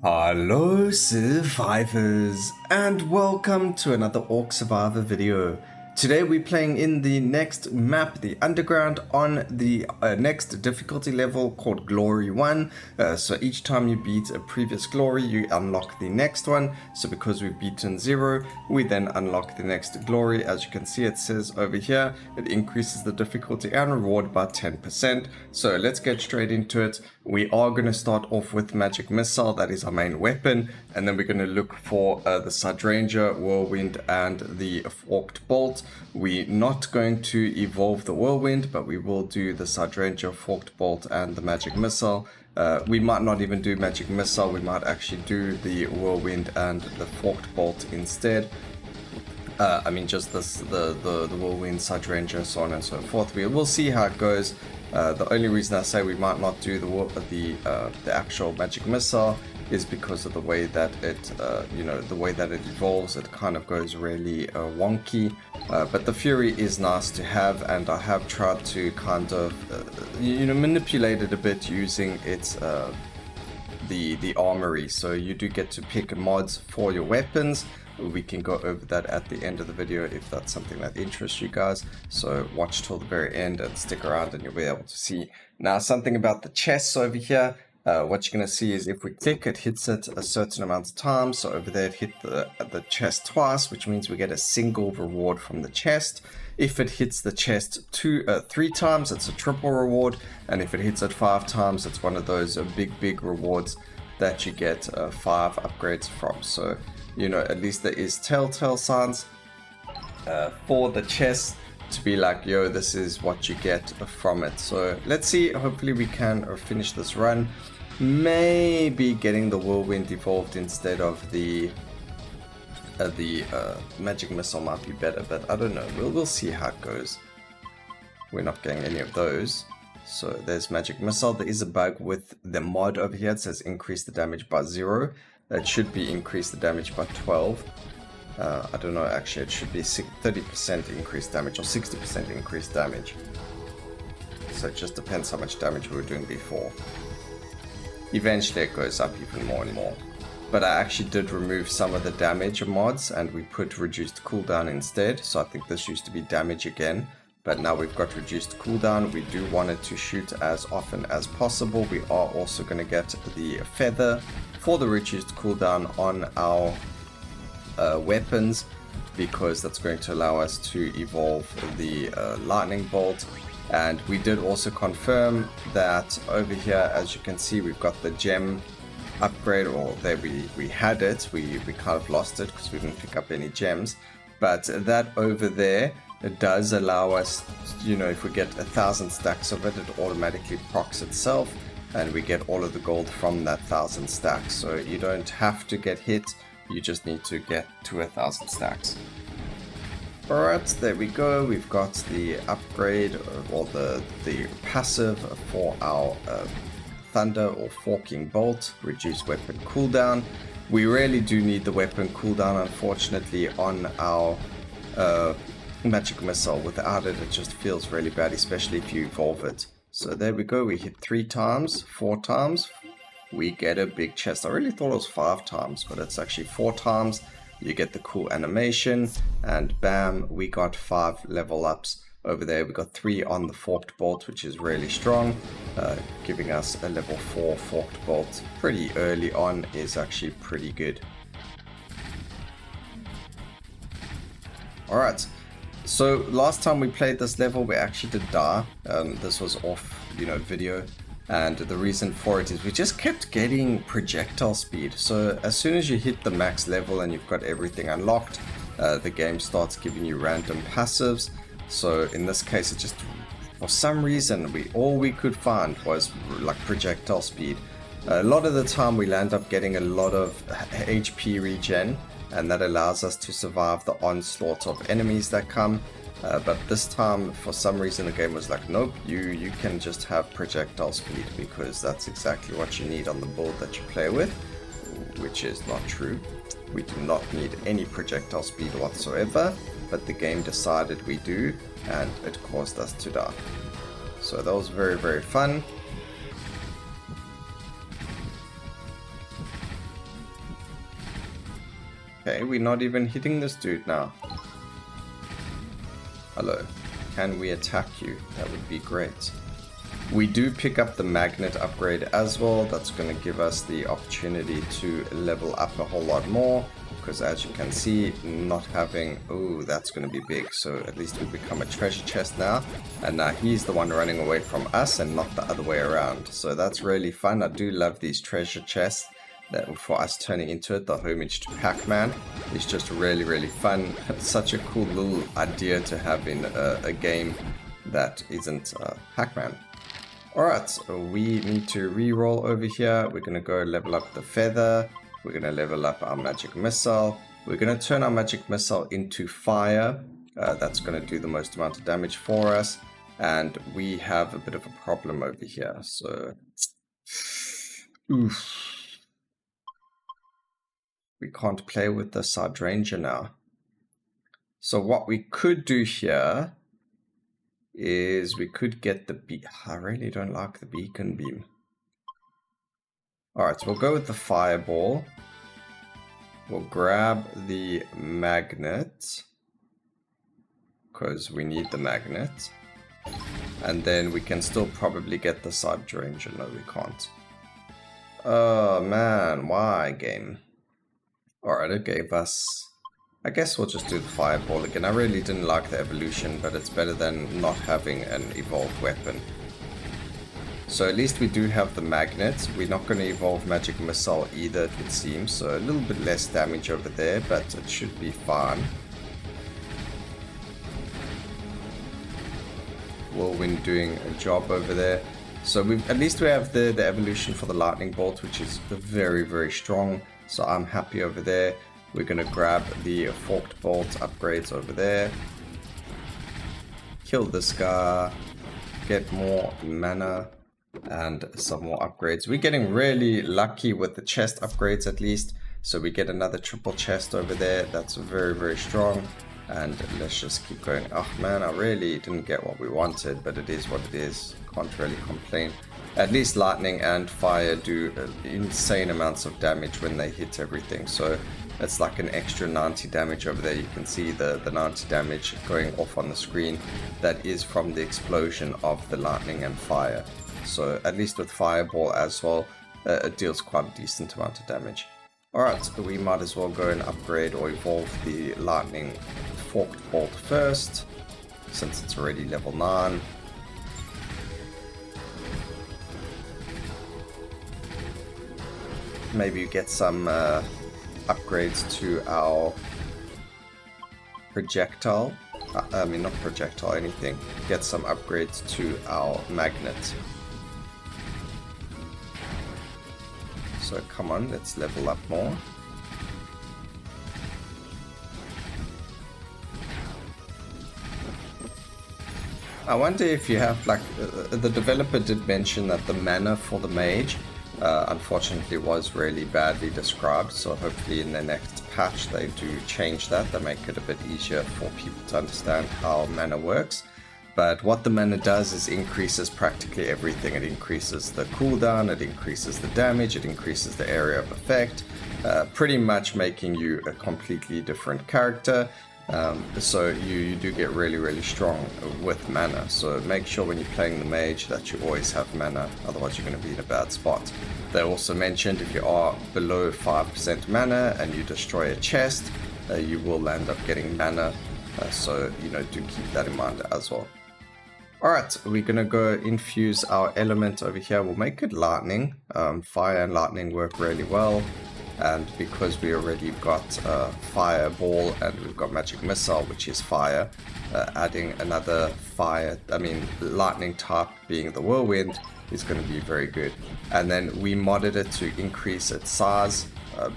Hello survivors, and welcome to another Orc Survivor video. Today we're playing in the next map, the Underground, on the next difficulty level called Glory 1. So each time you beat a previous glory, you unlock the next one. So because we've beaten 0, we then unlock the next glory. As you can see, it says over here, it increases the difficulty and reward by 10%. So let's get straight into it. We are going to start off with Magic Missile, that is our main weapon. And then we're going to look for the Side Ranger, Whirlwind, and the Forked Bolt. We're not going to evolve the Whirlwind, but we will do the Side Ranger, Forked Bolt, and the Magic Missile. We might not even do Magic Missile, we might actually do the Whirlwind and the Forked Bolt instead. I mean, just this, the Whirlwind, Side Ranger, so on and so forth. We'll see how it goes. The only reason I say we might not do the actual Magic Missile is because of the way that it, the way that it evolves. It kind of goes really wonky. But the Fury is nice to have, and I have tried to kind of, manipulate it a bit using its the armory. So you do get to pick mods for your weapons. We can go over that at the end of the video if that's something that interests you guys. So watch till the very end and stick around and you'll be able to see. Now, something about the chests over here. What you're going to see is if we click, it hits it a certain amount of times. So over there it hit the chest twice, which means we get a single reward from the chest. If it hits the chest 3 times, it's a triple reward. And if it hits it 5 times, it's one of those big rewards that you get 5 upgrades from. So, at least there is telltale signs for the chest to be like, yo, this is what you get from it. So let's see, hopefully we can finish this run. Maybe getting the Whirlwind evolved instead of the Magic Missile might be better, but I don't know. We'll see how it goes. We're not getting any of those. So there's Magic Missile. There is a bug with the mod over here. It says increase the damage by 0. It should be increase the damage by 12. I don't know, actually it should be 30% increased damage or 60% increased damage. So it just depends how much damage we were doing before. Eventually it goes up even more and more. But I actually did remove some of the damage mods and we put reduced cooldown instead. So I think this used to be damage again. But now we've got reduced cooldown. We do want it to shoot as often as possible. We are also going to get the feather for the reduced cooldown on our weapons, because that's going to allow us to evolve the lightning bolt. And we did also confirm that over here, as you can see, we've got the gem upgrade, or there we had it. We kind of lost it because we didn't pick up any gems, but that over there, it does allow us, if we get 1,000 stacks of it, it automatically procs itself and we get all of the gold from that 1,000 stacks. So you don't have to get hit, you just need to get to 1,000 stacks. Alright, there we go. We've got the upgrade, or the passive for our Thunder or Forking Bolt, reduce weapon cooldown. We really do need the weapon cooldown, unfortunately, on our Magic Missile. Without it, it just feels really bad, especially if you evolve it. So there we go, we hit 3 times, 4 times, we get a big chest. I really thought it was 5 times, but it's actually 4 times. You get the cool animation, and bam, we got 5 level ups. Over there we got 3 on the Forked Bolt, which is really strong, giving us a level 4 Forked Bolt pretty early on is actually pretty good. Alright, so last time we played this level we actually did die. This was off video, and the reason for it is we just kept getting projectile speed. So as soon as you hit the max level and you've got everything unlocked, the game starts giving you random passives. So in this case, it just, for some reason, all we could find was like projectile speed. A lot of the time we land up getting a lot of HP regen, and that allows us to survive the onslaught of enemies that come. But this time, for some reason, the game was like, nope, you can just have projectile speed, because that's exactly what you need on the build that you play with, which is not true. We do not need any projectile speed whatsoever, but the game decided we do, and it caused us to die. So that was very, very fun. Okay, we're not even hitting this dude now. Hello. Can we attack you? That would be great. We do pick up the magnet upgrade as well. That's going to give us the opportunity to level up a whole lot more. Because as you can see, not having... Oh, that's going to be big. So at least we become a treasure chest now. And now he's the one running away from us and not the other way around. So that's really fun. I do love these treasure chests. That for us turning into it, the homage to Pac-Man is just really, really fun. It's such a cool little idea to have in a game that isn't Pac-Man. Alright, so we need to re-roll over here. We're going to go level up the feather. We're going to level up our magic missile. We're going to turn our magic missile into fire. That's going to do the most amount of damage for us. And we have a bit of a problem over here. So, oof. We can't play with the Side Ranger now. So what we could do here is we could get the beacon. I really don't like the beacon beam. Alright, so we'll go with the fireball. We'll grab the magnet, because we need the magnet. And then we can still probably get the Side Ranger. No, we can't. Oh man, why game? Alright, it gave us... I guess we'll just do the fireball again. I really didn't like the evolution, but it's better than not having an evolved weapon. So at least we do have the magnet. We're not going to evolve magic missile either, it would seem. So a little bit less damage over there, but it should be fine. Whirlwind doing a job over there. So at least we have the evolution for the lightning bolt, which is very, very strong. So I'm happy over there. We're going to grab the forked bolt upgrades over there. Kill this guy. Get more mana and some more upgrades. We're getting really lucky with the chest upgrades at least. So we get another triple chest over there. That's very, very strong. And let's just keep going. Oh man, I really didn't get what we wanted, but it is what it is. Can't really complain. At least lightning and fire do insane amounts of damage when they hit everything. So it's like an extra 90 damage over there. You can see the 90 damage going off on the screen. That is from the explosion of the lightning and fire. So at least with fireball as well, it deals quite a decent amount of damage. Alright, so we might as well go and upgrade or evolve the lightning forked bolt first, since it's already level 9. Maybe you get some upgrades to our projectile. I mean, not projectile, anything. Get some upgrades to our magnet. So come on, let's level up more. I wonder if you have, like, the developer did mention that the mana for the mage unfortunately was really badly described, so hopefully in the next patch they do change that. They make it a bit easier for people to understand how mana works. But what the mana does is increases practically everything. It increases the cooldown, it increases the damage, it increases the area of effect, pretty much making you a completely different character. So you do get really, really strong with mana. So make sure when you're playing the mage that you always have mana, otherwise you're going to be in a bad spot. They also mentioned if you are below 5% mana and you destroy a chest, you will end up getting mana. So, you know, do keep that in mind as well. Alright, we're going to go infuse our element over here. We'll make it lightning. Fire and lightning work really well. And because we already got fireball and we've got magic missile, which is fire, adding another lightning type being the whirlwind is going to be very good. And then we modded it to increase its size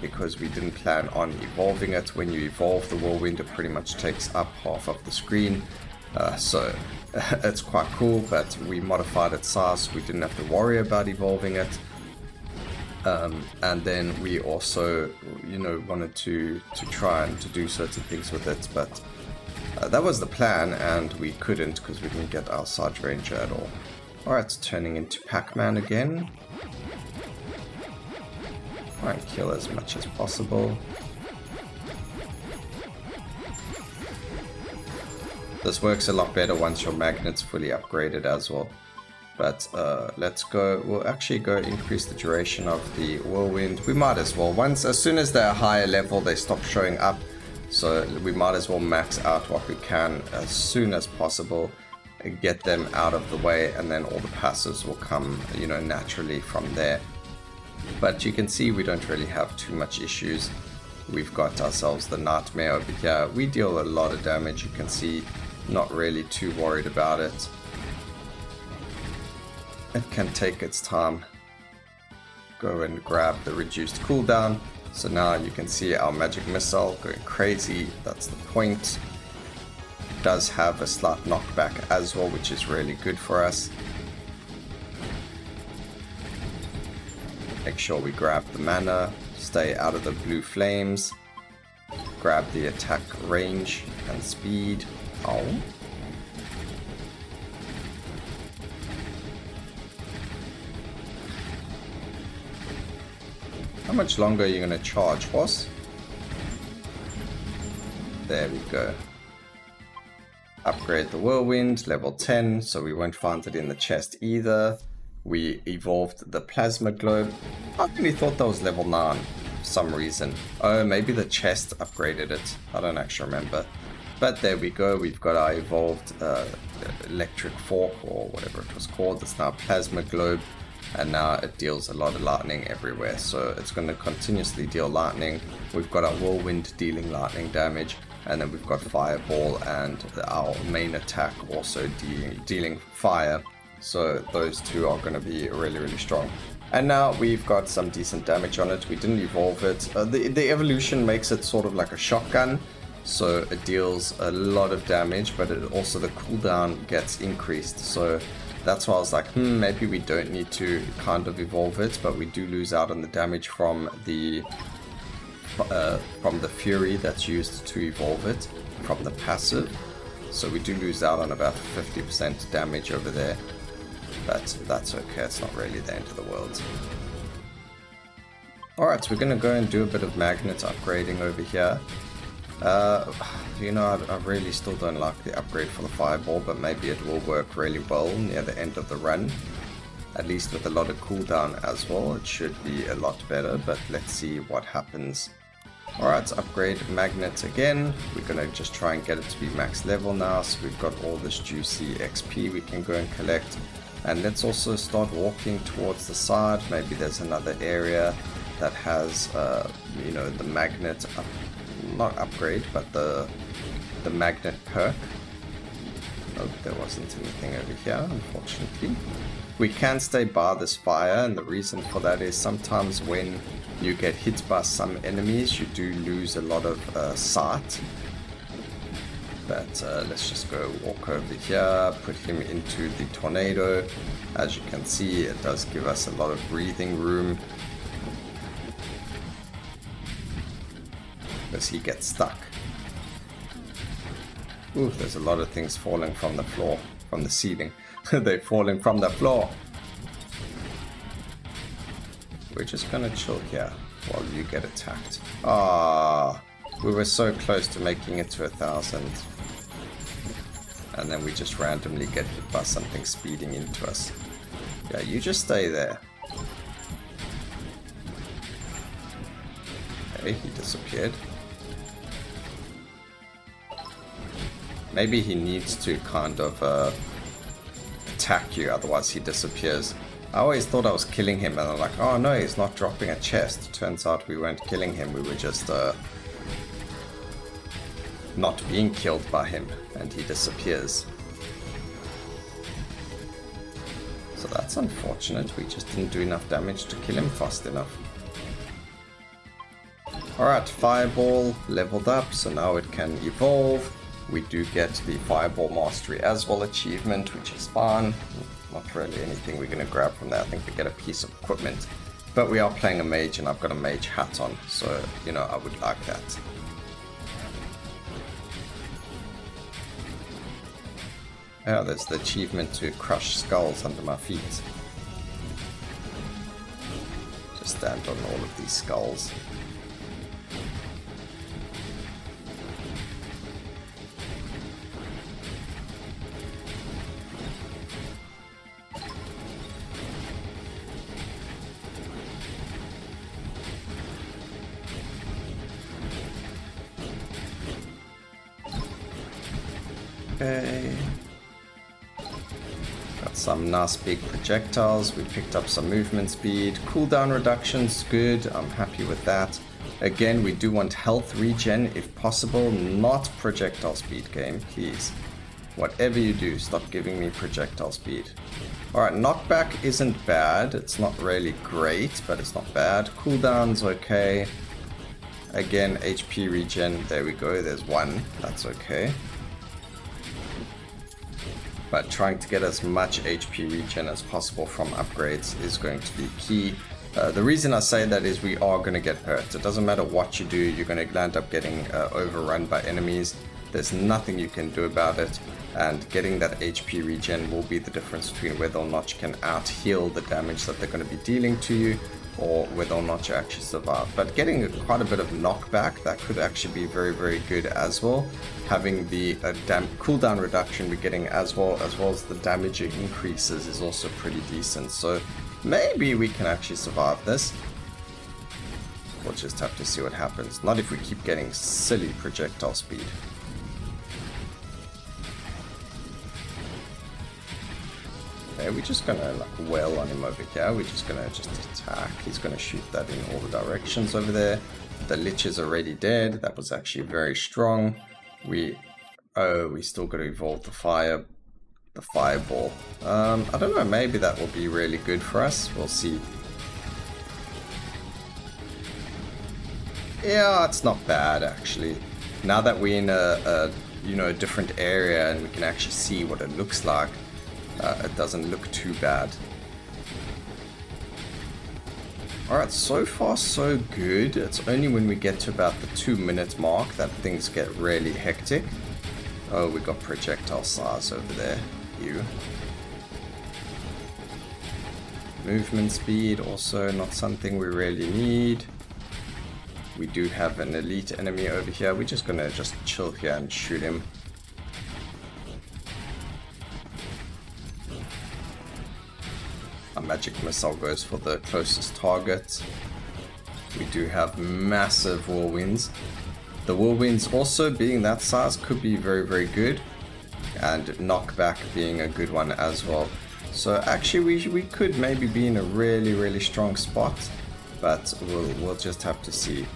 because we didn't plan on evolving it. When you evolve the whirlwind, it pretty much takes up half of the screen. So it's quite cool, but we modified its size so we didn't have to worry about evolving it. And then we also, you know, wanted to try and to do certain things with it, but that was the plan, and we couldn't because we didn't get our Side Ranger at all. Alright, turning into Pac-Man again. Try and kill as much as possible. This works a lot better once your magnet's fully upgraded as well. But let's go, we'll actually go increase the duration of the whirlwind. We might as well, as soon as they're higher level, they stop showing up. So we might as well max out what we can as soon as possible, and get them out of the way, and then all the passives will come, you know, naturally from there. But you can see we don't really have too much issues. We've got ourselves the Nightmare over here. We deal a lot of damage, you can see, not really too worried about it. It can take its time. Go and grab the reduced cooldown. So now you can see our magic missile going crazy. That's the point. It does have a slight knockback as well, which is really good for us. Make sure we grab the mana, stay out of the blue flames, grab the attack range and speed. Oh. How much longer are you going to charge, boss? There we go. Upgrade the whirlwind, level 10, so we won't find it in the chest either. We evolved the plasma globe. I really thought that was level 9 for some reason. Oh, maybe the chest upgraded it. I don't actually remember. But there we go, we've got our evolved electric fork, or whatever it was called. It's now plasma globe. And now it deals a lot of lightning everywhere, so it's going to continuously deal lightning. We've got our whirlwind dealing lightning damage, and then we've got fireball and our main attack also dealing fire. So those two are going to be really, really strong. And now we've got some decent damage on it. We didn't evolve it. The evolution makes it sort of like a shotgun, so it deals a lot of damage, but it also the cooldown gets increased. So that's why I was like, maybe we don't need to kind of evolve it, but we do lose out on the damage from the fury that's used to evolve it, from the passive. So we do lose out on about 50% damage over there, but that's okay, it's not really the end of the world. Alright, so we're going to go and do a bit of magnet upgrading over here. You know, I really still don't like the upgrade for the fireball, but maybe it will work really well near the end of the run. At least with a lot of cooldown as well, it should be a lot better, but let's see what happens. Alright, upgrade magnet again. We're going to just try and get it to be max level now, so we've got all this juicy XP we can go and collect. And let's also start walking towards the side. Maybe there's another area that has, you know, the magnet not upgrade, but the magnet perk. Oh, there wasn't anything over here, unfortunately. We can stay by this fire, and the reason for that is sometimes when you get hit by some enemies, you do lose a lot of sight. But let's just go walk over here, put him into the tornado. As you can see, it does give us a lot of breathing room, because he gets stuck. Ooh, there's a lot of things falling from the floor, from the ceiling. They're falling from the floor. We're just gonna chill here while you get attacked. Ah, we were so close to making it to 1,000. And then we just randomly get hit by something speeding into us. Yeah, you just stay there. Okay, he disappeared. Maybe he needs to kind of attack you, otherwise he disappears. I always thought I was killing him, and I'm like, oh no, he's not dropping a chest. Turns out we weren't killing him, we were just not being killed by him, and he disappears. So that's unfortunate, we just didn't do enough damage to kill him fast enough. Alright, Fireball leveled up, so now it can evolve. We do get the Fireball Mastery as well achievement, which is fine. Not really anything we're going to grab from there. I think we get a piece of equipment. But we are playing a mage, and I've got a mage hat on, so, you know, I would like that. Oh, there's the achievement to crush skulls under my feet. Just stand on all of these skulls. Okay. Got some nice big projectiles. We picked up some movement speed. Cooldown reduction's good. I'm happy with that. Again, we do want health regen if possible, not projectile speed, game, please. Whatever you do, stop giving me projectile speed. Alright, knockback isn't bad. It's not really great, but it's not bad. Cooldown's okay. Again, HP regen. There we go. There's one. That's okay. But trying to get as much HP regen as possible from upgrades is going to be key. The reason I say that is we are going to get hurt. It doesn't matter what you do, you're going to land up getting overrun by enemies. There's nothing you can do about it, and getting that HP regen will be the difference between whether or not you can out-heal the damage that they're going to be dealing to you, or whether or not you actually survive. But getting quite a bit of knockback, that could actually be very, very good as well. Having the cooldown reduction we're getting as well as the damage it increases is also pretty decent. So maybe we can actually survive this. We'll just have to see what happens. Not if we keep getting silly projectile speed. Okay, we're just gonna like wail on him over here. We're just gonna attack. He's gonna shoot that in all the directions over there. The Lich is already dead. That was actually very strong. We still gotta evolve the fireball. I don't know, maybe that will be really good for us. We'll see. Yeah, it's not bad actually. Now that we're in a different area and we can actually see what it looks like, it doesn't look too bad. Alright, so far so good. It's only when we get to about the 2-minute mark that things get really hectic. Oh, we got projectile size over there. You. Movement speed, also not something we really need. We do have an elite enemy over here. We're just gonna chill here and shoot him. Our magic missile goes for the closest target. We do have massive whirlwinds. The whirlwinds also being that size could be very, very good. And knockback being a good one as well. So actually we could maybe be in a really, really strong spot. But we'll just have to see.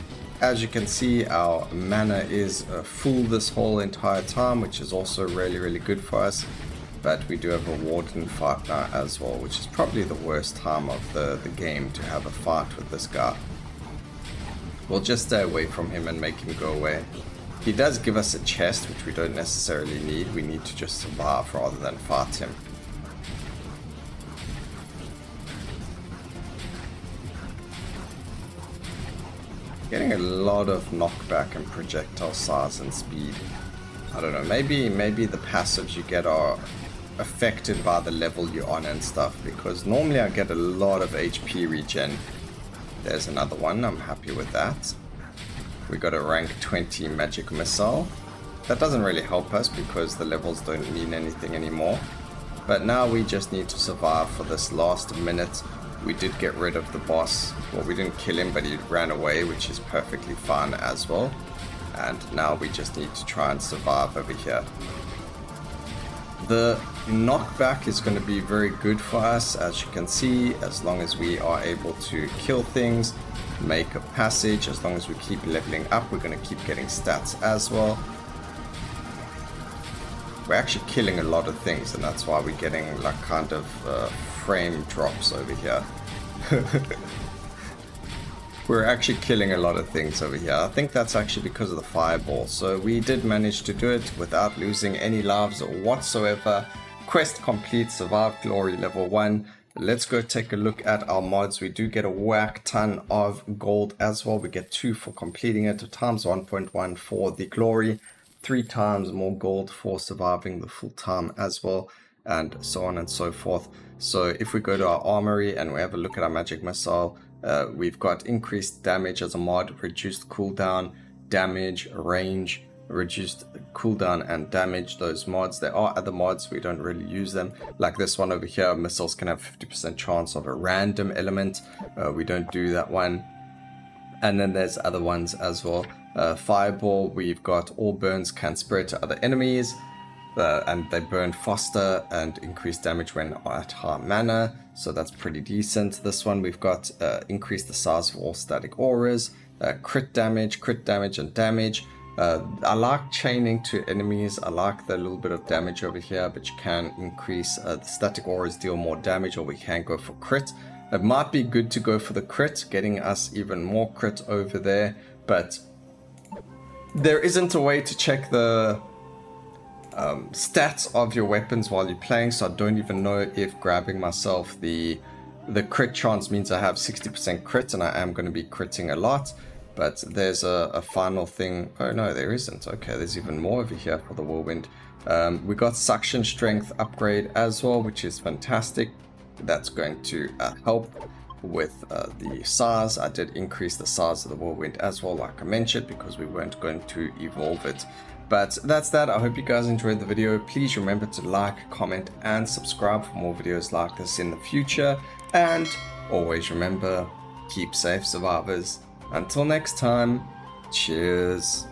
As you can see, our mana is full this whole entire time, which is also really, really good for us. But we do have a warden fight now as well, which is probably the worst time of the game to have a fight with this guy. We'll just stay away from him and make him go away. He does give us a chest, which we don't necessarily need. We need to just survive rather than fight him. Getting a lot of knockback and projectile size and speed. I don't know, maybe the passives you get are affected by the level you're on and stuff, because normally I get a lot of HP regen. There's another one, I'm happy with that. We got a rank 20 magic missile. That doesn't really help us because the levels don't mean anything anymore. But now we just need to survive for this last minute. We did get rid of the boss. Well, we didn't kill him, but he ran away, which is perfectly fine as well. And now we just need to try and survive over here. The knockback is going to be very good for us, as you can see, as long as we are able to kill things, make a passage. As long as we keep leveling up, we're going to keep getting stats as well. We're actually killing a lot of things, and that's why we're getting like kind of frame drops over here. We're actually killing a lot of things over here. I think that's actually because of the fireball. So we did manage to do it without losing any lives whatsoever. Quest complete, survive glory level 1. Let's go take a look at our mods. We do get a whack ton of gold as well. We get 2 for completing it, times 1.1 for the glory, 3 times more gold for surviving the full time as well, and so on and so forth. So if we go to our armory and we have a look at our magic missile, we've got increased damage as a mod, reduced cooldown, damage, range, reduced cooldown and damage. Those mods, there are other mods, we don't really use them, like this one over here. Missiles can have 50% chance of a random element. We don't do that one. And then there's other ones as well. Fireball, we've got all burns can spread to other enemies. and they burn faster and increase damage when at high mana, so that's pretty decent. This one we've got increase the size of all static auras, crit damage, and damage. I like chaining to enemies. I like the little bit of damage over here, but you can increase the static auras deal more damage, or we can go for crit. It might be good to go for the crit, getting us even more crit over there, but there isn't a way to check the stats of your weapons while you're playing, so I don't even know if grabbing myself the crit chance means I have 60% crit, and I am going to be critting a lot. But there's a final thing. Oh no, there isn't. Okay, there's even more over here for the whirlwind. We got suction strength upgrade as well, which is fantastic. That's going to help with the size. I did increase the size of the whirlwind as well, like I mentioned, because we weren't going to evolve it. But that's that. I hope you guys enjoyed the video. Please remember to like, comment, and subscribe for more videos like this in the future. And always remember, keep safe, survivors. Until next time, cheers.